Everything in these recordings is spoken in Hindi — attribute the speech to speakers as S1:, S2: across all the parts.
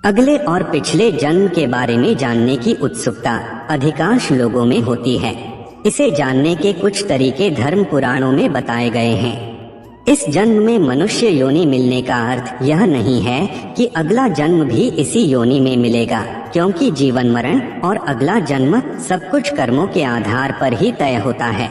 S1: अगले और पिछले जन्म के बारे में जानने की उत्सुकता अधिकांश लोगों में होती है। इसे जानने के कुछ तरीके धर्म पुराणों में बताए गए हैं। इस जन्म में मनुष्य योनि मिलने का अर्थ यह नहीं है कि अगला जन्म भी इसी योनि में मिलेगा, क्योंकि जीवन मरण और अगला जन्म सब कुछ कर्मों के आधार पर ही तय होता है।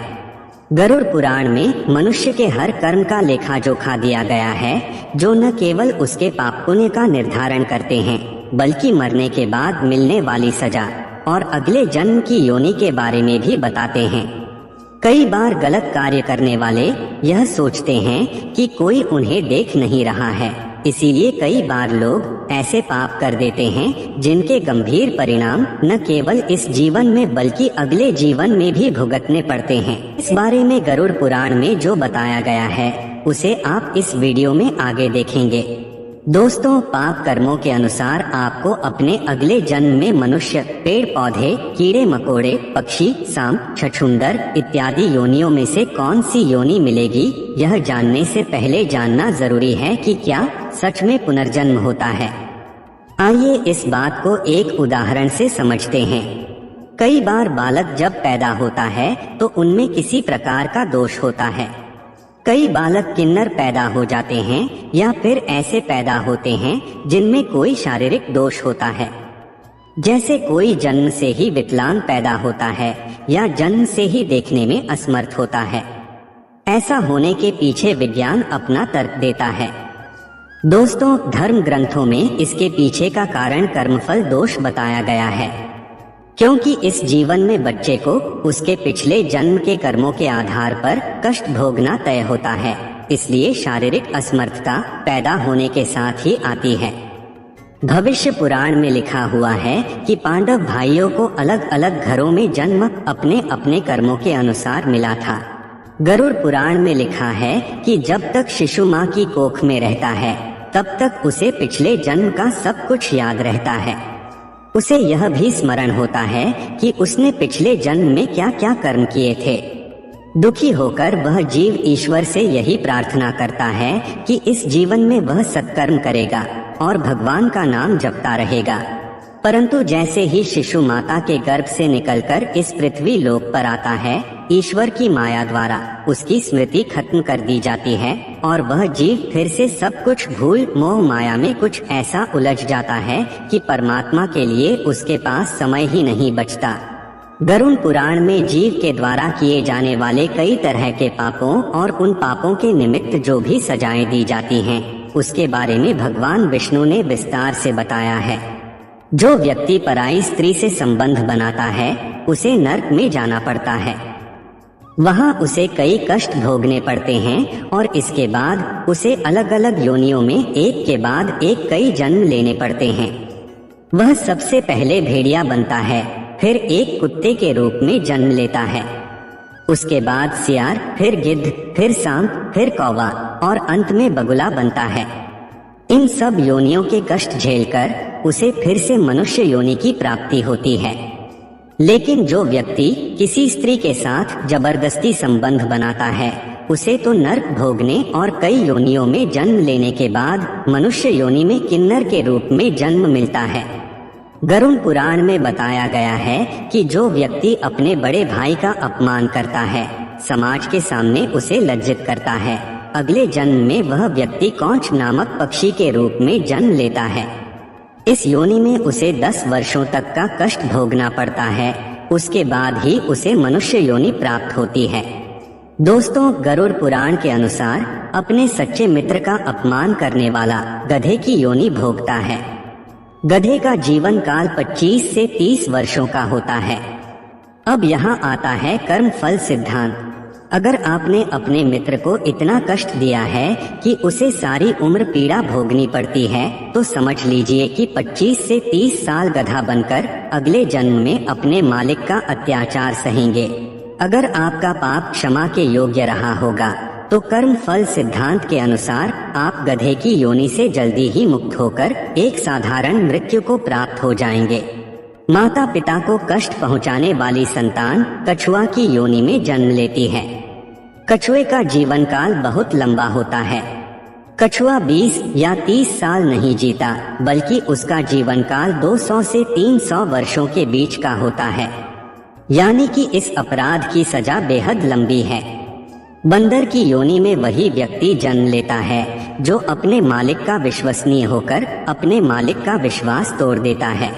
S1: गरुड़ पुराण में मनुष्य के हर कर्म का लेखा जोखा दिया गया है, जो न केवल उसके पाप पुण्य का निर्धारण करते हैं, बल्कि मरने के बाद मिलने वाली सजा और अगले जन्म की योनि के बारे में भी बताते हैं। कई बार गलत कार्य करने वाले यह सोचते हैं कि कोई उन्हें देख नहीं रहा है, इसीलिए कई बार लोग ऐसे पाप कर देते हैं जिनके गंभीर परिणाम न केवल इस जीवन में बल्कि अगले जीवन में भी भुगतने पड़ते हैं। इस बारे में गरुड़ पुराण में जो बताया गया है उसे आप इस वीडियो में आगे देखेंगे। दोस्तों, पाप कर्मों के अनुसार आपको अपने अगले जन्म में मनुष्य, पेड़ पौधे, कीड़े मकोड़े, पक्षी, सांप, छछूंदर इत्यादि योनियों में से कौन सी योनि मिलेगी, यह जानने से पहले जानना जरूरी है कि क्या सच में पुनर्जन्म होता है। आइए इस बात को एक उदाहरण से समझते हैं। कई बार बालक जब पैदा होता है तो उनमें किसी प्रकार का दोष होता है। कई बालक किन्नर पैदा हो जाते हैं या फिर ऐसे पैदा होते हैं जिनमें कोई शारीरिक दोष होता है, जैसे कोई जन्म से ही विकलांग पैदा होता है या जन्म से ही देखने में असमर्थ होता है। ऐसा होने के पीछे विज्ञान अपना तर्क देता है। दोस्तों, धर्म ग्रंथों में इसके पीछे का कारण कर्मफल दोष बताया गया है, क्योंकि इस जीवन में बच्चे को उसके पिछले जन्म के कर्मों के आधार पर कष्ट भोगना तय होता है, इसलिए शारीरिक असमर्थता पैदा होने के साथ ही आती है। भविष्य पुराण में लिखा हुआ है कि पांडव भाइयों को अलग अलग घरों में जन्म अपने अपने कर्मों के अनुसार मिला था। गरुड़ पुराण में लिखा है कि जब तक शिशु माँ की कोख में रहता है तब तक उसे पिछले जन्म का सब कुछ याद रहता है। उसे यह भी स्मरण होता है कि उसने पिछले जन्म में क्या क्या कर्म किए थे। दुखी होकर वह जीव ईश्वर से यही प्रार्थना करता है कि इस जीवन में वह सत्कर्म करेगा और भगवान का नाम जपता रहेगा। परंतु जैसे ही शिशु माता के गर्भ से निकलकर इस पृथ्वी लोक पर आता है, ईश्वर की माया द्वारा उसकी स्मृति खत्म कर दी जाती है और वह जीव फिर से सब कुछ भूल मोह माया में कुछ ऐसा उलझ जाता है कि परमात्मा के लिए उसके पास समय ही नहीं बचता। गरुड़ पुराण में जीव के द्वारा किए जाने वाले कई तरह के पापों और उन पापों के निमित्त जो भी सजाएं दी जाती हैं, उसके बारे में भगवान विष्णु ने विस्तार से बताया है। जो व्यक्ति पराई स्त्री से संबंध बनाता है उसे नरक में जाना पड़ता है। वहाँ उसे कई कष्ट भोगने पड़ते हैं और इसके बाद उसे अलग अलग योनियों में एक के बाद एक कई जन्म लेने पड़ते हैं। वह सबसे पहले भेड़िया बनता है, फिर एक कुत्ते के रूप में जन्म लेता है, उसके बाद सियार, फिर गिद्ध, फिर सांप, फिर कौवा और अंत में बगुला बनता है। इन सब योनियों के कष्ट झेलकर उसे फिर से मनुष्य योनि की प्राप्ति होती है। लेकिन जो व्यक्ति किसी स्त्री के साथ जबरदस्ती संबंध बनाता है उसे तो नरक भोगने और कई योनियों में जन्म लेने के बाद मनुष्य योनि में किन्नर के रूप में जन्म मिलता है। गरुड़ पुराण में बताया गया है कि जो व्यक्ति अपने बड़े भाई का अपमान करता है, समाज के सामने उसे लज्जित करता है, अगले जन्म में वह व्यक्ति कौंच नामक पक्षी के रूप में जन्म लेता है। इस योनि में उसे 10 वर्षों तक का कष्ट भोगना पड़ता है, उसके बाद ही उसे मनुष्य योनि प्राप्त होती है। दोस्तों, गरुड़ पुराण के अनुसार अपने सच्चे मित्र का अपमान करने वाला गधे की योनि भोगता है। गधे का जीवन काल 25 से 30 वर्षों का होता है। अब यहाँ आता है कर्म फल सिद्धांत। अगर आपने अपने मित्र को इतना कष्ट दिया है कि उसे सारी उम्र पीड़ा भोगनी पड़ती है, तो समझ लीजिए कि 25 से 30 साल गधा बनकर अगले जन्म में अपने मालिक का अत्याचार सहेंगे। अगर आपका पाप क्षमा के योग्य रहा होगा तो कर्म फल सिद्धांत के अनुसार आप गधे की योनि से जल्दी ही मुक्त होकर एक साधारण मृत्यु को प्राप्त हो जाएंगे। माता पिता को कष्ट पहुंचाने वाली संतान कछुआ की योनि में जन्म लेती है। कछुए का जीवन काल बहुत लंबा होता है। कछुआ 20 या 30 साल नहीं जीता, बल्कि उसका जीवन काल 200 से 300 वर्षों के बीच का होता है, यानी कि इस अपराध की सजा बेहद लंबी है। बंदर की योनि में वही व्यक्ति जन्म लेता है जो अपने मालिक का विश्वसनीय होकर अपने मालिक का विश्वास तोड़ देता है।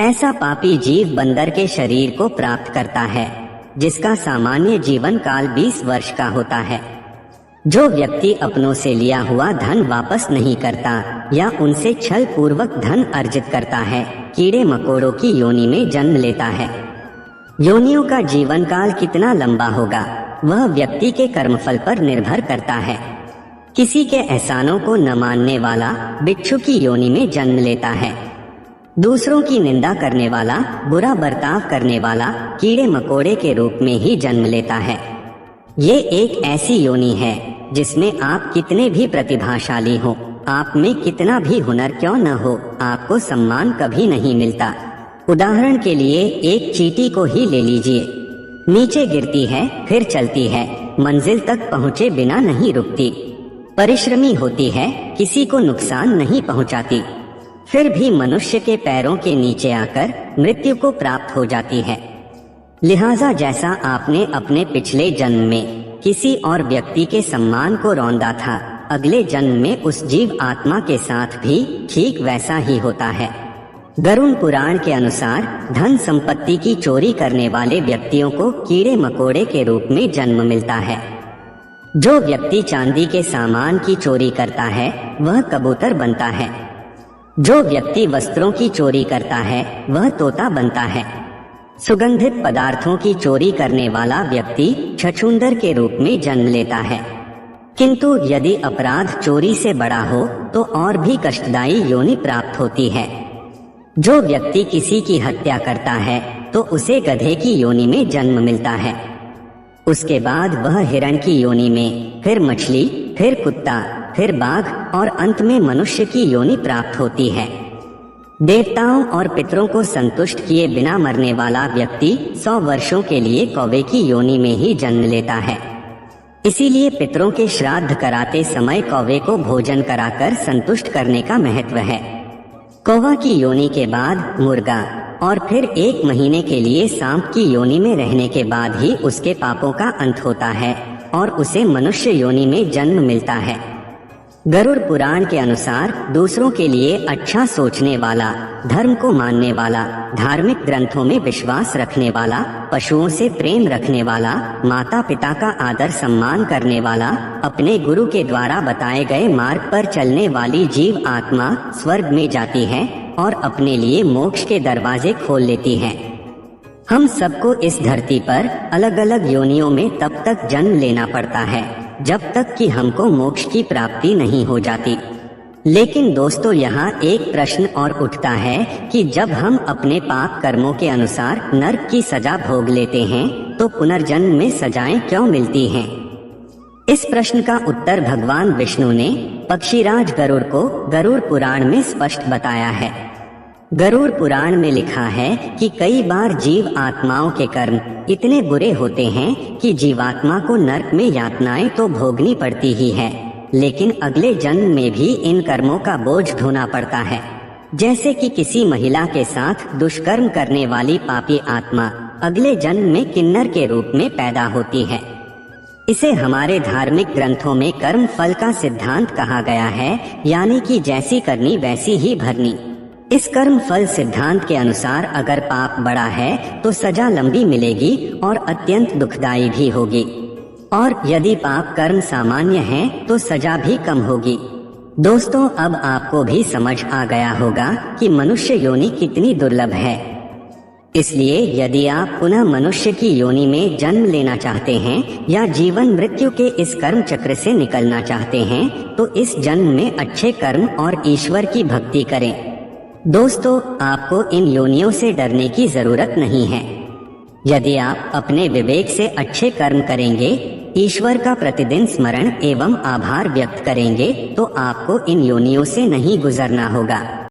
S1: ऐसा पापी जीव बंदर के शरीर को प्राप्त करता है, जिसका सामान्य जीवन काल 20 वर्ष का होता है। जो व्यक्ति अपनों से लिया हुआ धन वापस नहीं करता या उनसे छल पूर्वक धन अर्जित करता है, कीड़े मकोड़ों की योनि में जन्म लेता है। योनियों का जीवन काल कितना लंबा होगा, वह व्यक्ति के कर्मफल पर निर्भर करता है। किसी के एहसानों को न मानने वाला बिच्छू की योनि में जन्म लेता है। दूसरों की निंदा करने वाला, बुरा बर्ताव करने वाला कीड़े मकोड़े के रूप में ही जन्म लेता है। ये एक ऐसी योनि है जिसमें आप कितने भी प्रतिभाशाली हो, आप में कितना भी हुनर क्यों न हो, आपको सम्मान कभी नहीं मिलता। उदाहरण के लिए एक चींटी को ही ले लीजिए। नीचे गिरती है, फिर चलती है, मंजिल तक पहुँचे बिना नहीं रुकती, परिश्रमी होती है, किसी को नुकसान नहीं पहुँचाती, फिर भी मनुष्य के पैरों के नीचे आकर मृत्यु को प्राप्त हो जाती है। लिहाजा जैसा आपने अपने पिछले जन्म में किसी और व्यक्ति के सम्मान को रौंदा था, अगले जन्म में उस जीव आत्मा के साथ भी ठीक वैसा ही होता है। गरुड़ पुराण के अनुसार धन संपत्ति की चोरी करने वाले व्यक्तियों को कीड़े मकोड़े के रूप में जन्म मिलता है। जो व्यक्ति चांदी के सामान की चोरी करता है वह कबूतर बनता है। जो व्यक्ति वस्त्रों की चोरी करता है वह तोता बनता है। सुगंधित पदार्थों की चोरी करने वाला व्यक्ति छछूंदर के रूप में जन्म लेता है। किंतु यदि अपराध चोरी से बड़ा हो तो और भी कष्टदायी योनि प्राप्त होती है। जो व्यक्ति किसी की हत्या करता है तो उसे गधे की योनि में जन्म मिलता है। उसके बाद वह हिरण की योनि में, फिर मछली, फिर कुत्ता, फिर बाघ और अंत में मनुष्य की योनि प्राप्त होती है। देवताओं और पितरों को संतुष्ट किए बिना मरने वाला व्यक्ति 100 वर्षों के लिए कौवे की योनि में ही जन्म लेता है। इसीलिए पितरों के श्राद्ध कराते समय कौवे को भोजन कराकर संतुष्ट करने का महत्व है। कौवा की योनि के बाद मुर्गा और फिर 1 महीने के लिए सांप की योनि में रहने के बाद ही उसके पापों का अंत होता है और उसे मनुष्य योनि में जन्म मिलता है। गरुड़ पुराण के अनुसार दूसरों के लिए अच्छा सोचने वाला, धर्म को मानने वाला, धार्मिक ग्रंथों में विश्वास रखने वाला, पशुओं से प्रेम रखने वाला, माता पिता का आदर सम्मान करने वाला, अपने गुरु के द्वारा बताए गए मार्ग पर चलने वाली जीव आत्मा स्वर्ग में जाती है और अपने लिए मोक्ष के दरवाजे खोल लेती है। हम सबको इस धरती पर अलग अलग योनियों में तब तक जन्म लेना पड़ता है जब तक कि हमको मोक्ष की प्राप्ति नहीं हो जाती। लेकिन दोस्तों, यहाँ एक प्रश्न और उठता है कि जब हम अपने पाप कर्मों के अनुसार नरक की सजा भोग लेते हैं तो पुनर्जन्म में सजाएं क्यों मिलती हैं? इस प्रश्न का उत्तर भगवान विष्णु ने पक्षीराज गरुड़ को गरुड़ पुराण में स्पष्ट बताया है। गरुड़ पुराण में लिखा है कि कई बार जीव आत्माओं के कर्म इतने बुरे होते हैं कि जीवात्मा को नरक में यातनाएं तो भोगनी पड़ती ही है, लेकिन अगले जन्म में भी इन कर्मों का बोझ ढोना पड़ता है। जैसे कि किसी महिला के साथ दुष्कर्म करने वाली पापी आत्मा अगले जन्म में किन्नर के रूप में पैदा होती है। इसे हमारे धार्मिक ग्रंथों में कर्म फल का सिद्धांत कहा गया है, यानी कि जैसी करनी वैसी ही भरनी। इस कर्म फल सिद्धांत के अनुसार अगर पाप बड़ा है तो सजा लंबी मिलेगी और अत्यंत दुखदायी भी होगी, और यदि पाप कर्म सामान्य है तो सजा भी कम होगी। दोस्तों, अब आपको भी समझ आ गया होगा कि मनुष्य योनि कितनी दुर्लभ है। इसलिए यदि आप पुनः मनुष्य की योनि में जन्म लेना चाहते हैं या जीवन मृत्यु के इस कर्म चक्र से निकलना चाहते हैं तो इस जन्म में अच्छे कर्म और ईश्वर की भक्ति करें। दोस्तों, आपको इन योनियों से डरने की जरूरत नहीं है। यदि आप अपने विवेक से अच्छे कर्म करेंगे, ईश्वर का प्रतिदिन स्मरण एवं आभार व्यक्त करेंगे तो आपको इन योनियों से नहीं गुजरना होगा।